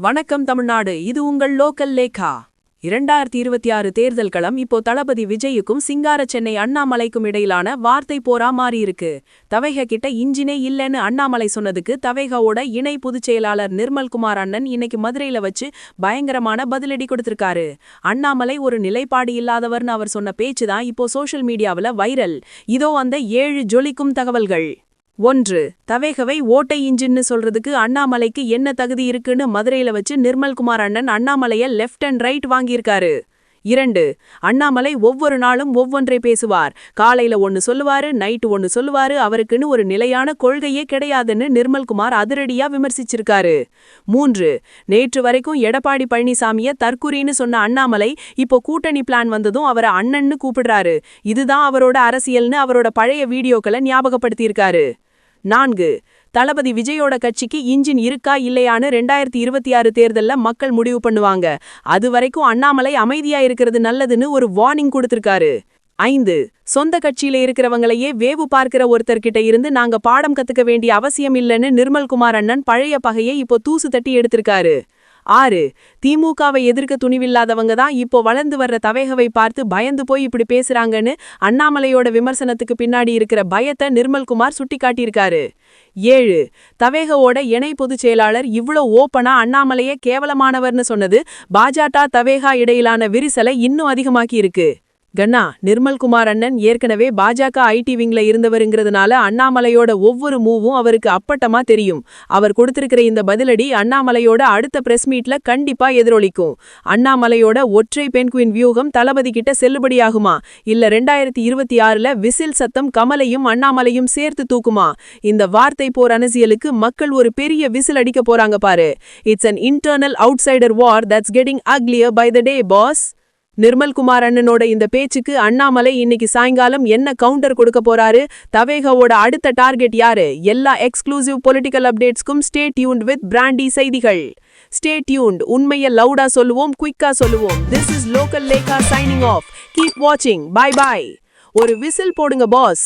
வணக்கம் தமிழ்நாடு, இது உங்கள் லோக்கல் லேகா. 2026 தேர்தல் களம் இப்போ தளபதி விஜய்க்கும் சிங்கார சென்னை அண்ணாமலைக்கும் இடையிலான வார்த்தை போரா மாறியிருக்கு. தவேக கிட்ட இன்ஜினே இல்லைன்னு அண்ணாமலை சொன்னதுக்கு தவேகாவோட இணை பொதுச் செயலாளர் நிர்மல்குமார் அண்ணன் இன்னைக்கு மதுரையில வச்சு பயங்கரமான பதிலடி கொடுத்திருக்காரு. அண்ணாமலை ஒரு நிலைப்பாடு இல்லாதவர்னு அவர் சொன்ன பேச்சுதான் இப்போ சோஷியல் மீடியாவில் வைரல். இதோ அந்த 7 ஜொலிக்கும் தகவல்கள். 1. தவேகவை ஓட்டை இன்ஜின்னு சொல்றதுக்கு அண்ணாமலைக்கு என்ன தகுதி இருக்குன்னு மதுரையில வச்சு நிர்மல்குமார் அண்ணன் அண்ணாமலைய லெஃப்ட் அண்ட் ரைட் வாங்கியிருக்காரு. 2. அண்ணாமலை ஒவ்வொரு நாளும் ஒவ்வொன்றை பேசுவார். காலையில ஒன்னு சொல்லுவாரு, நைட்டு ஒன்னு சொல்லுவாரு, அவருக்குன்னு ஒரு நிலையான கொள்கையே கிடையாதுன்னு நிர்மல்குமார் அதிரடியா விமர்சிச்சிருக்காரு. 3. நேற்று வரைக்கும் எடப்பாடி பழனிசாமிய தற்குறின்னு சொன்ன அண்ணாமலை இப்போ கூட்டணி பிளான் வந்ததும் அவரை அண்ணன்னு கூப்பிடுறாரு. இதுதான் அவரோட அரசியல்னு அவரோட பழைய வீடியோக்களை ஞாபகப்படுத்தியிருக்காரு. 4. தளபதி விஜயோட கட்சிக்கு இன்ஜின் இருக்கா இல்லையான்னு 2026 தேர்தல்ல மக்கள் முடிவு பண்ணுவாங்க. அது வரைக்கும் அண்ணாமலை அமைதியா இருக்கிறது நல்லதுன்னு ஒரு வார்னிங் கொடுத்திருக்காரு. 5. சொந்த கட்சியில இருக்கிறவங்களையே வேவு பார்க்கிற ஒருத்தர்கிட்ட இருந்து நாங்க பாடம் கத்துக்க வேண்டிய அவசியம் இல்லைன்னு நிர்மல்குமார் அண்ணன் பழைய பகையை இப்போ தூசு தட்டி எடுத்திருக்காரு. 6. திமுகவை எதிர்க்க துணிவில்லாதவங்க தான் இப்போ வளர்ந்து வர்ற தவேகவை பார்த்து பயந்து போய் இப்படி பேசுறாங்கன்னு அண்ணாமலையோட விமர்சனத்துக்கு பின்னாடி இருக்கிற பயத்தை நிர்மல்குமார் சுட்டிக்காட்டியிருக்காரு. 7. தவேகவோட இணை பொதுச் செயலாளர் இவ்ளோ ஓப்பனா அண்ணாமலையே கேவலமானவர்னு சொன்னது பாஜக தவேகா இடையிலான விரிசலை இன்னும் அதிகமாக்கி இருக்கு. கண்ணா, நிர்மல்குமார் அண்ணன் ஏற்கனவே பாஜக ஐடி விங்ல இருந்தவருங்கிறதுனால அண்ணாமலையோட ஒவ்வொரு மூவும் அவருக்கு அப்பட்டமா தெரியும். அவர் கொடுத்திருக்கிற இந்த பதிலடி அண்ணாமலையோட அடுத்த பிரஸ் மீட்ல கண்டிப்பா எதிரொலிக்கும். அண்ணாமலையோட ஒற்றை பெண்குயின் வியூகம் தளபதி கிட்ட செல்லுபடியாகுமா, இல்ல 2026ல விசில் சத்தம் கமலையும் அண்ணாமலையும் சேர்த்து தூக்குமா? இந்த வார்த்தை போர் அரசியலுக்கு மக்கள் ஒரு பெரிய விசில் அடிக்க போறாங்க பாரு. It's an internal outsider war that's getting uglier by the day, boss. Nirmalkumar அண்ணனோட இந்த பேச்சுக்கு அண்ணாமலை இன்னைக்கு சாயங்காலம் என்ன கவுண்டர் கொடுக்க போறாரு? தவேகாவோட அடுத்த டார்கெட் யாரு? எல்லா எக்ஸ்க்ளூசிவ் பொலிட்டிக்கல் அப்டேட்ஸ்க்கும் ஸ்டே டியூன்ட் வித் பிராண்டி செய்திகள். Stay tuned. உண்மையை லவுடா சொல்லுவோம், குயிக்கா சொல்லுவோம். This is local Lekha signing off. Keep வாட்சிங். Bye bye. ஒரு விசில் போடுங்க பாஸ்.